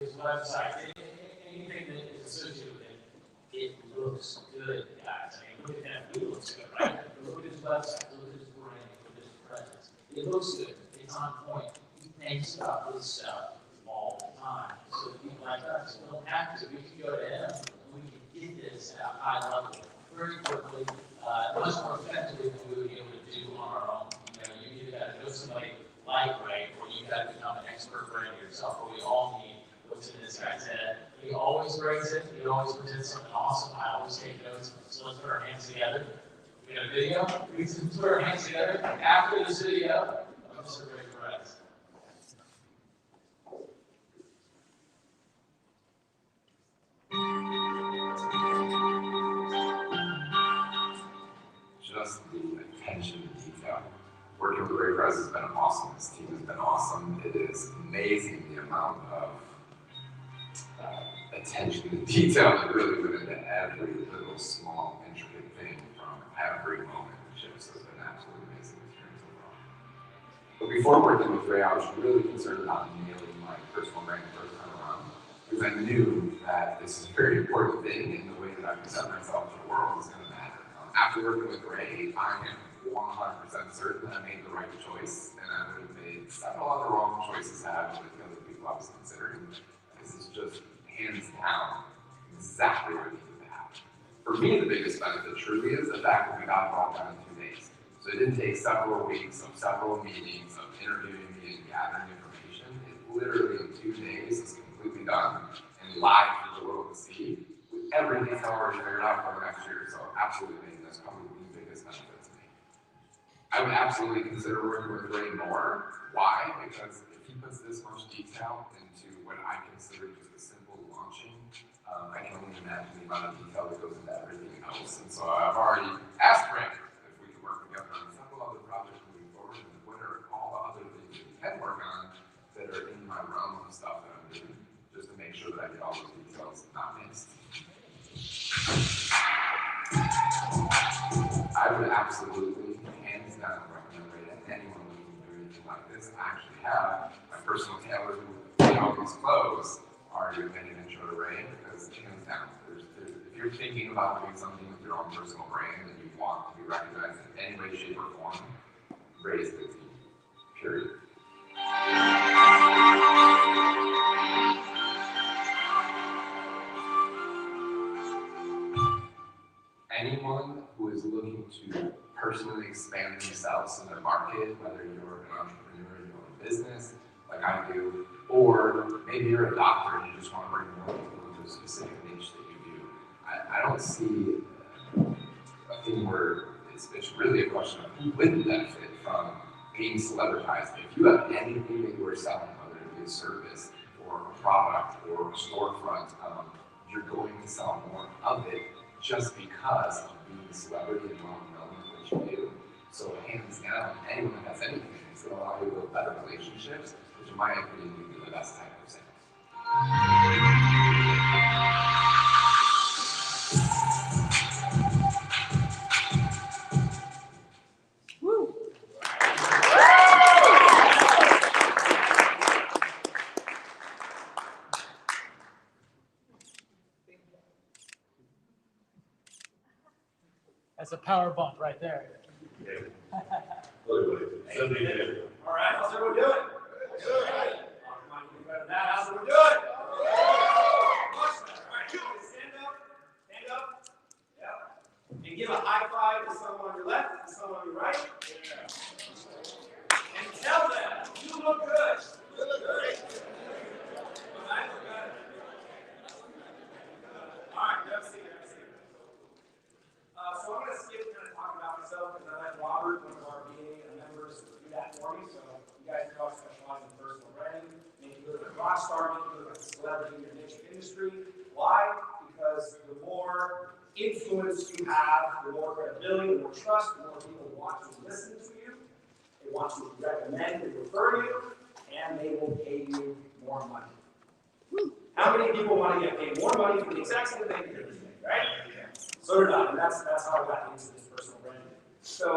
his website, anything that is associated with it, it looks good, guys. I mean, look at that. It looks good, right? Look at his website, look at his brand, look at his presence. It looks good. It's on point. He thinks about this stuff all the time. So people like us don't have to. We can go to him and we can get this at a high level very quickly, much more effectively than we would be able to do on our own. You either got to go somebody like Ray, or you got to become an expert brand yourself. But we all need what's in this guy's head. He always brings it. He always presents something awesome. I always take notes. So let's put our hands together. We got a video. We can put our hands together after this video of Mr. Ray Perez. Just the attention to detail. Working with Ray Perez has been awesome. His team has been awesome. It is amazing the amount of attention to detail that really went into every little small intricate thing from every moment of ship. So it's been an absolutely amazing experience overall. But before working with Ray, I was really concerned about nailing my personal brand the first time around, because I knew that this is a very important thing, and the way that I present myself to the world is going to matter. After working with Ray, I am 100% certain that I made the right choice, and I would have made several other wrong choices with the other people I was considering. This is just hands down exactly what needed to happen. For me, the biggest benefit truly is the fact that we got it all done in 2 days. So it didn't take several weeks of several meetings of interviewing me and gathering information. It literally in 2 days is completely done and live for the world to see, with every detail already figured out for the next year. So absolutely, that's probably the biggest benefit to me. I would absolutely consider working with Ray more. Why? Because if he puts this much detail into what I consider just a simple launching, I can only imagine the amount of detail that goes into everything else. And so I've already asked Ray if we could work together on several other projects moving forward, and what are all the other things that we can work on that are in my realm of stuff that I'm doing, just to make sure that I get all those details not missed. I would absolutely, hands down, recommend Ray to anyone looking to do anything like this. I actually have my personal tailor who made all these clothes already made an intro to Ray, because hands down, if you're thinking about doing something with your own personal brand and you want to be recognized in any way, shape, or form, Ray is the team, period. Anyone who is looking to personally expand themselves in their market, whether you're an entrepreneur, you own a business like I do, or maybe you're a doctor and you just want to bring more people into a specific niche that you do, I don't see a thing where it's really a question of who wouldn't benefit from being celebritized. If you have anything that you are selling, whether it be a service or a product or a storefront, you're going to sell more of it just because of being a celebrity and well known in what you do. So hands down, anyone that has anything is going to allow you to build better relationships, which in my opinion would be the best type of sales. Woo! That's a power bump right there. All right, how's everyone doing? Good. Come on, you better than that. How's everyone doing? Much better. All right, stand up. Yeah. And give a high five to someone on your left and someone on your right. And tell them you look good. You look great. I look good. All right, have a seat. So I'm going to skip kind of talking about myself, because I let Robert, one of our VA members, do that for me. So you guys know I specialize in personal branding. Maybe you look like a rock star, maybe you look like a celebrity in your niche industry. Why? Because the more influence you have, the more credibility, the more trust, the more people want to listen to you. They want to recommend and refer you, and they will pay you more money. How many people want to get paid more money for the exact same thing you're doing, right? So did I, and that's how I got into this personal branding. So,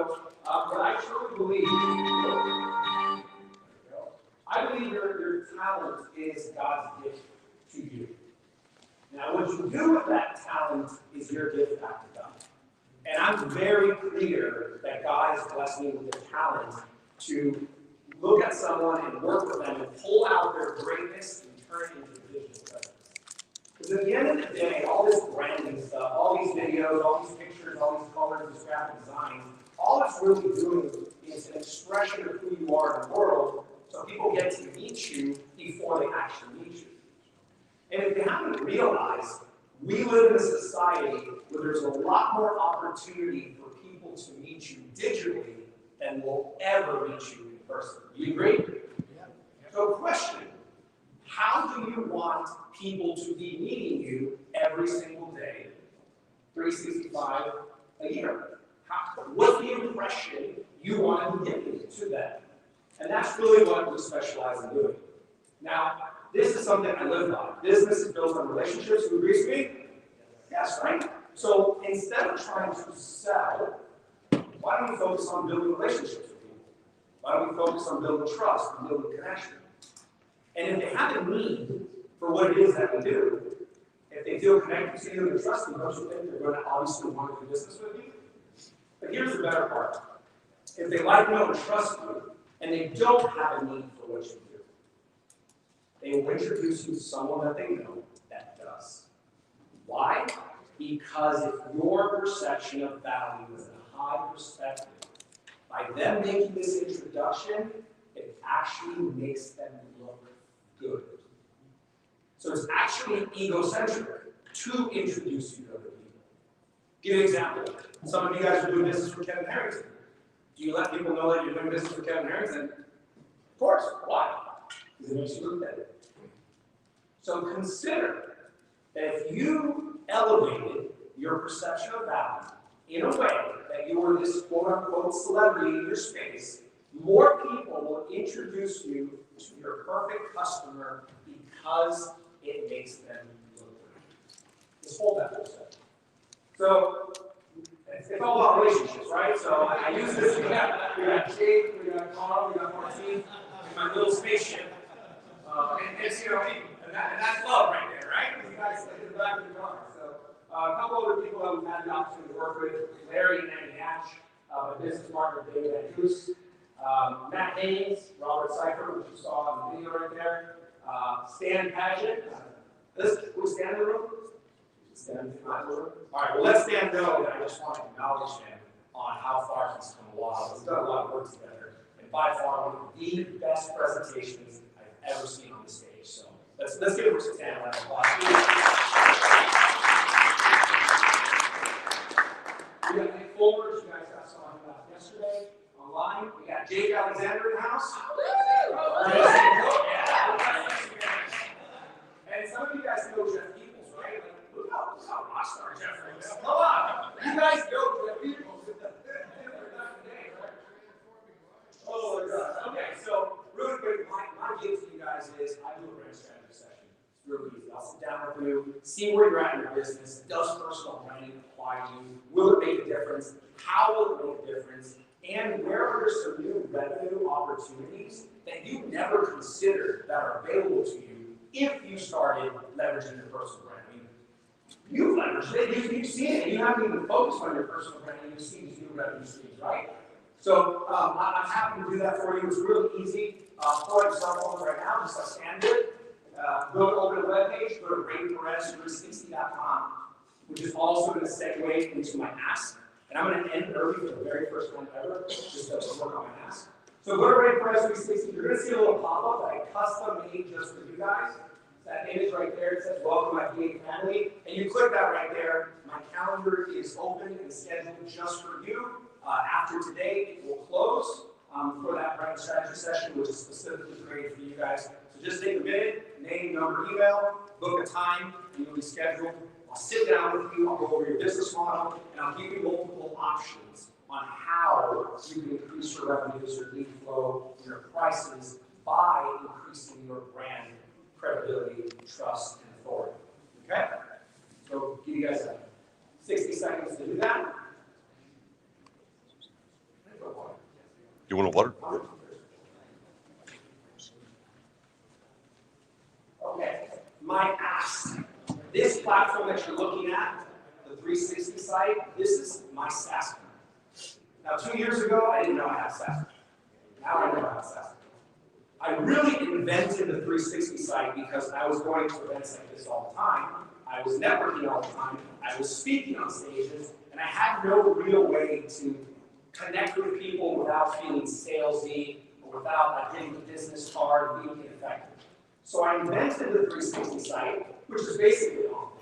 what I truly believe, I believe your talent is God's gift what you do with that talent is your gift back to God. And I'm very clear that God has blessed me with the talent to look at someone and work with them and pull out their greatness and turn it into visual presence. Because at the end of the day, all this branding stuff, all these videos, all these pictures, all these colors, this graphic design, all it's really doing is an expression of who you are in the world, so people get to meet you before they actually meet you. And if they haven't realized, we live in a society where there's a lot more opportunity for people to meet you digitally than will ever meet you in person. Do you agree? Yeah. So question, how do you want people to be meeting you every single day, 365 a year? What's the impression you want to give to them? And that's really what we specialize in doing. Now, this is something I live by. Business is built on relationships. Who agrees with me? Yes, right? So instead of trying to sell, why don't we focus on building relationships with people? Why don't we focus on building trust and building connection? And if they have a need for what it is that we do, if they feel connected to you and trust you, don't you think they're going to obviously want to do business with you? But here's the better part. If they like, know, and trust you, and they don't have a need for what you do, they will introduce you to someone that they know that does. Why? Because if your perception of value is a high perspective, by them making this introduction, it actually makes them look good. So it's actually egocentric to introduce you to other people. Give you an example. Some of you guys are doing business for Kevin Harrington. Do you let people know that you're doing business for Kevin Harrington? Of course. Why? Because it makes you look better. So consider that if you elevated your perception of value in a way that you were this quote-unquote celebrity in your space, more people will introduce you to your perfect customer because it makes them look good. Let's hold that for a second. So, it's all about relationships, right? So I use this. We got Jake, we got Carl, we got Martine, in my little spaceship. And it's, you know, and that's love right there, right? You guys in the back of the car. So a couple other people that we've had the opportunity to work with, Larry and Andy Hatch, my business partner David Andrews, Matt Haynes, Robert Cypher, which you saw in the video right there, Stan Paget. Will Stan in the room? Stan in the room? All right, well, let Stan know that I just want to acknowledge him on how far he's come along. We've done a lot of work together, and by far one of the best presentations I've ever seen on the stage. So let's give it for Stan. Round of applause. We got Nick Fuller, you guys got saw him yesterday online. We got Jake Alexander in the house. And some of you guys know Jeff Peoples, right? Like, look how rock star Jeff is. Come on, you guys know Jeff Peoples. Oh my God. Okay, so really quick, my gift to you guys is I do a brand strategy session. It's really easy. I'll sit down with you, see where you're at in your business. Does personal branding apply to you? Will it make a difference? How will it make a difference? And where are there some new revenue opportunities that you never considered that are available to you if you started leveraging your personal brand? I mean, you've leveraged it, you've seen it, you haven't even focused on your personal brand, and you see these new revenue streams, right? So I'm happy to do that for you. It's really easy. Pull out your cell phones right now, just like Stan did. Go to open a webpage, go to RayPerez360.com, which is also going to segue into my ask. And I'm going to end early for the very first time ever, just to work on my ask. So go to RayPerez360. You're going to see a little pop-up that I custom made just for you guys. That image right there, it says welcome my VA family. And you click that right there. My calendar is open and scheduled just for you. After today, it will close for that brand strategy session, which is specifically created for you guys. So just take a minute, name, number, email, book a time, and you'll be scheduled. I'll sit down with you, I'll go over your business model, and I'll give you multiple options on how you can increase your revenues, your lead flow, your prices by increasing your brand credibility, trust, and authority. Okay? So give you guys 60 seconds to do that. You want a water? Okay, my ask. This platform that you're looking at, the 360 site, this is my SaaS company. Now, 2 years ago, I didn't know I had SaaS. Now I know I have SaaS. I really invented the 360 site because I was going to events like this all the time. I was networking all the time. I was speaking on stages, and I had no real way to connect with people without feeling salesy or without getting the business card and being effective. So I invented the 360 site, which is basically all.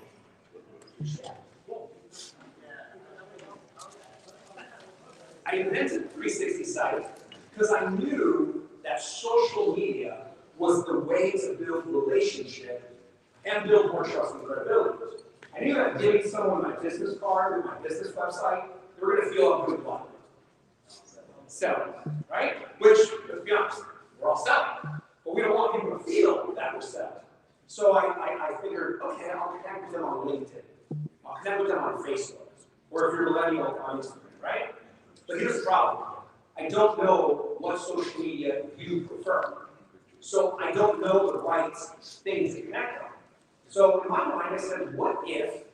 I invented the 360 site because I knew that social media was the way to build relationship and build more trust and credibility. I knew that giving someone my business card or my business website, they were going to feel a good one. Selling, right? Which, let's be honest, we're all selling. But we don't want people to feel that we're selling. So I figured, okay, I'll connect with them on LinkedIn. I'll connect with them on Facebook. Or if you're a millennial, on Instagram, right? But here's the problem. I don't know what social media you prefer. So I don't know the right things to connect on. So in my mind, I said, what if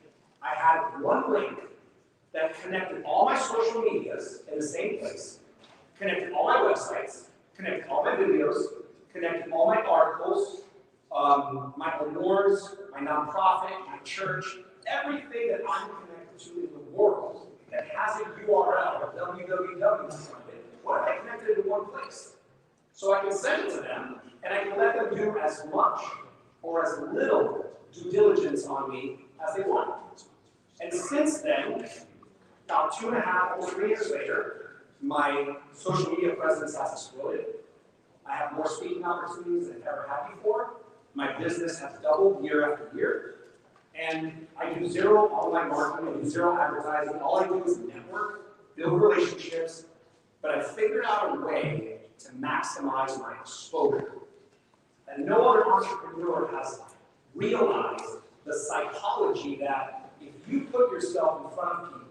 I had one link that connected all my social medias in the same place, connected all my websites, connected all my videos, connected all my articles, my awards, my nonprofit, my church, everything that I'm connected to in the world that has a URL, www, what if I connected it in one place? So I can send it to them, and I can let them do as much or as little due diligence on me as they want. And since then, about 2.5 or 3 years later, my social media presence has exploded. I have more speaking opportunities than I've ever had before. My business has doubled year after year. And I do zero online marketing, I do zero advertising. All I do is network, build relationships, but I've figured out a way to maximize my exposure. And no other entrepreneur has realized the psychology that if you put yourself in front of people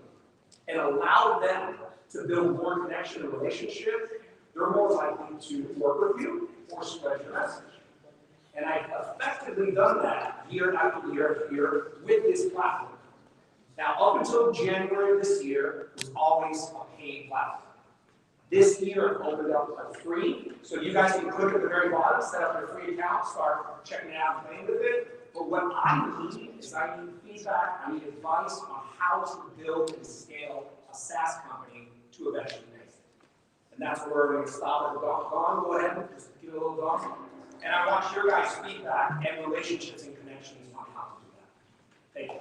and allow them to build more connection and relationship, they're more likely to work with you or spread your message. And I've effectively done that year after year after year with this platform. Now, up until January of this year, it was always a paid platform. This year, I've opened up a free, so you guys can click at the very bottom, set up your free account, start checking it out and playing with it. But what I need is I need feedback, I need advice on how to build and scale a SaaS company to eventually make it. And that's where we're going to stop at the gong. Go ahead and just give it a little gong. And I want your guys' feedback and relationships and connections on how to do that. Thank you.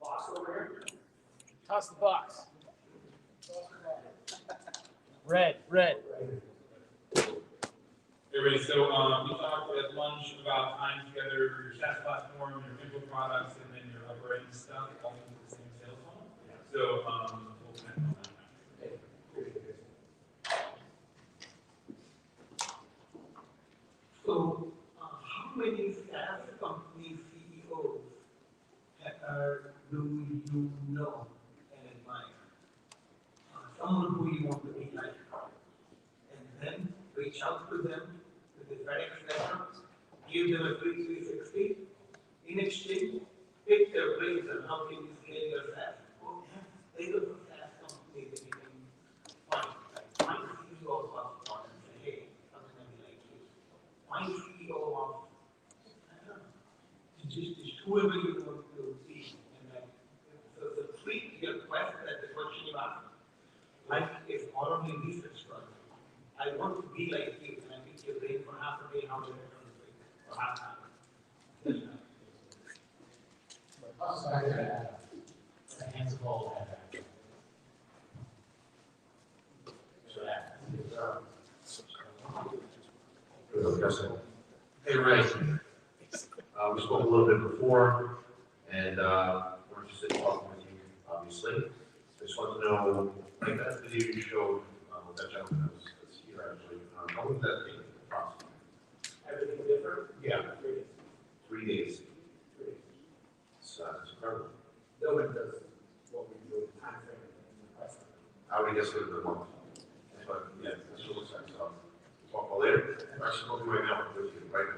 Box over here. Toss the box. Red, red. Everybody, so we talked at lunch about tying together your SaaS platform, your people products, and then your operating stuff all into the same sales funnel. So we'll connect on that. So, how many SaaS company CEOs do you know and admire? Someone who you want to be like, and then reach out to them with the FedEx letter, give them a free 360. In exchange, pick their brains on how can you scale your SaaS. Oh, yeah, they look for SaaS company that you can find. Find the CEO of HubSpot and say, hey, how can I be like you? Find CEO of, I don't know, just whoever you want to be. And then, so the three, your question, that the question you asked, life is horribly research for me. I want to be like you, and I pick your brain for half a day, how to learn for half an hour. Also, I heard hands of gold. So that. Hey, Ray. We spoke a little bit before, and we're interested in talking with you, obviously. I just want to know, like that video you showed with that gentleman that's here actually, how was that taken approximately? Everything different? Yeah. 3 days. 3 days. 3 days. It's incredible. No one does what we do in time frame. how many guests go to the month? But, yeah, that's what it looks like, so, talk about later. Actually, talking right now, with you, right now.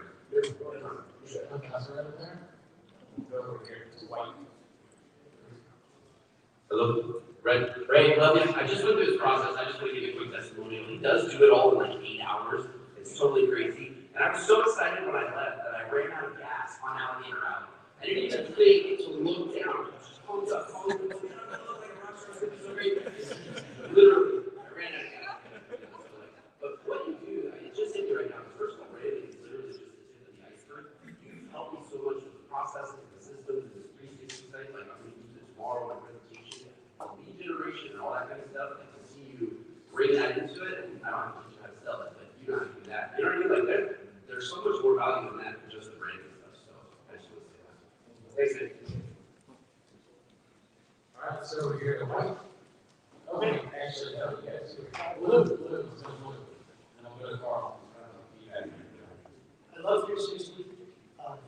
Hello, Ray, love you. I just went through this process. I just want to give you a quick testimonial. He does do it all in like 8 hours. It's totally crazy. And I was so excited when I left that I ran out of gas on Alligator Alley. I didn't even think to look down. Just phones up, phones up. Literally, I ran out of gas. But what you do, it just hit me right now. The first one, Ray, is literally just the tip of the iceberg. You've helped me so much with the process and the systems and the 360 site. Like, I'm going to use it tomorrow in my presentation. Lead generation and all that kind of stuff. I can see you bring that into it. And I don't have to teach you how to sell it, but you know how to do that. You know what I mean? Like, there's so much more value in that than just the brand and stuff. So I just want to say that. Thanks, man. All right, so we're here to white. Okay, actually, no, you guys do. Blue, and I'll go to Carl. I love 360.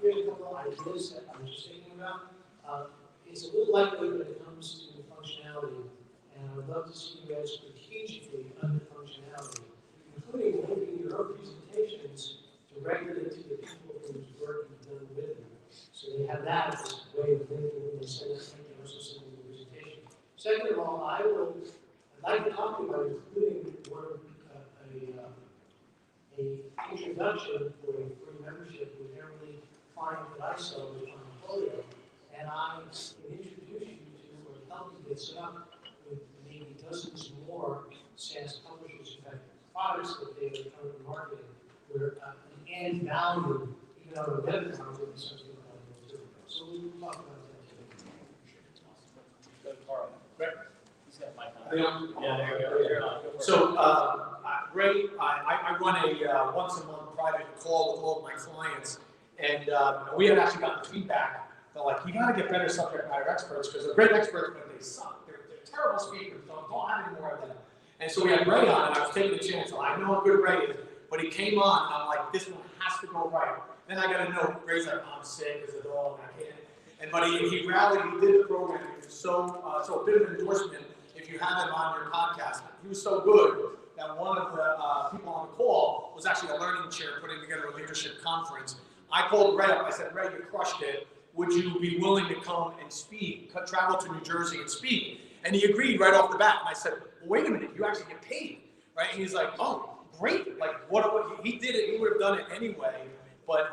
Here's a couple of ideas that I'm just thinking about. It's a little lightweight when it comes to the functionality, and I would love to see you guys strategically under functionality, including giving your own presentations directly to the people whose work you've done with them. So they have that as a way of thinking when they send us something, also sending the presentation. Second of all, I'd like to talk about including a introduction for a free membership with every client that I sell with my portfolio, and I can introduce you to or help you get set up with maybe dozens more SaaS publishers who have products that they are currently marketing, where an added value, even on a webinar, would be something valuable too. So we'll talk about that too. Go to Carl. Rick? He's got my Yeah, there you go. So, Ray, I run a once-a-month private call with all of my clients, and we have actually gotten feedback. They're like, you got to get better subject matter experts because they're great experts, but they suck. They're terrible speakers. Don't have any more of them. And so we had Ray on, and I was taking a chance. So I know how good Ray is, but he came on, and I'm like, this one has to go right. Then I got to know Ray's like, I'm sick as a dog, and I can't. But he rallied. He did the program. He was so a bit of endorsement. If you have him on your podcast, he was so good that one of the people on the call was actually a learning chair putting together a leadership conference. I called Ray up. I said, Ray, you crushed it. Would you be willing to come and speak, travel to New Jersey and speak? And he agreed right off the bat. And I said, well, wait a minute, you actually get paid, right? And he's like, oh, great. Like, what he did it, he would have done it anyway. But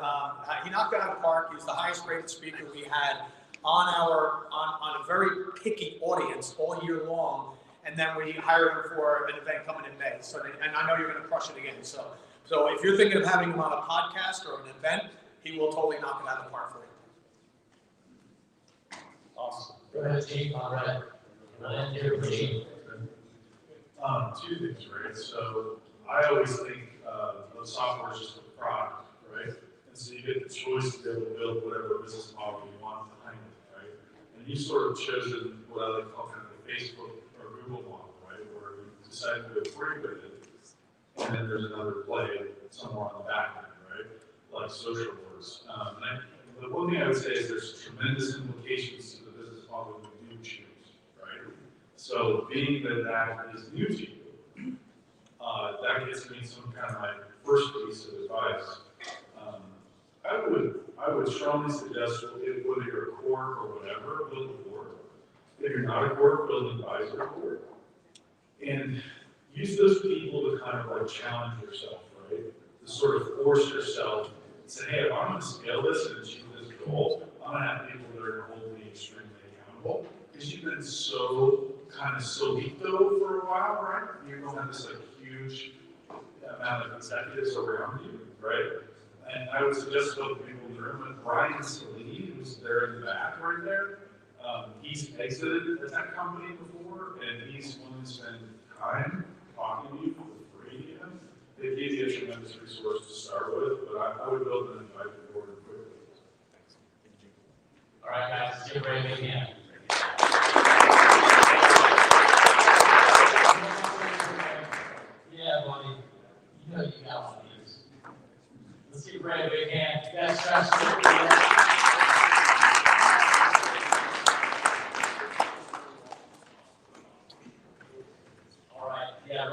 he knocked it out of the park. He was the highest rated speaker we had on a very picky audience all year long. And then we hired him for an event coming in May. So, and I know you're going to crush it again. So if you're thinking of having him on a podcast or an event, he will totally knock it out of the park for you. Awesome. Go ahead, Steve, all right. And then here, Gene. Two things, right? So I always think the software is just a product, right? And so you get the choice to be able to build whatever business model you want behind it, right? And you sort of chosen what I like to call kind of the Facebook or Google model, right? Where you decide to go free with it, and then there's another play somewhere on the back end, right? Like social works. The one thing I would say is there's tremendous implications to the business model you do choose, right? So being that is new to you, that gets me some kind of my first piece of advice. I would strongly suggest whether you're a corp or whatever, build a board. If you're not a corp, build an advisory board. And use those people to kind of like challenge yourself, right? To sort of force yourself and say, hey, if I'm going to scale this and achieve this goal, I'm going to have people that are going to hold me extremely accountable. Because you've been so kind of solito for a while, right? You're going to have this like huge amount of executives around you, right? And I would suggest to people in the room with Brian Salee, who's there in the back right there. He's exited a tech company before, and he's willing to spend time talking to you for free even. They give you a tremendous resource to start with, but I would build an advisory board quickly. All right, guys, let's give Ray a big hand. Yeah, buddy. You know you got one of these. Let's give Ray a big hand. That's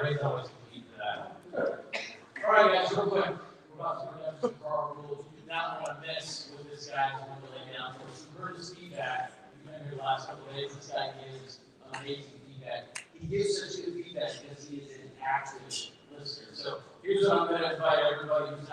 Ray's always compete for that. All right, guys, real quick, we're about to go down some car rules. You do not want to miss what this guy is going to lay down. For some courteous feedback, you've been here the last couple of days, this guy gives amazing feedback. He gives such good feedback because he is an active listener. So here's what I'm going to invite everybody who's not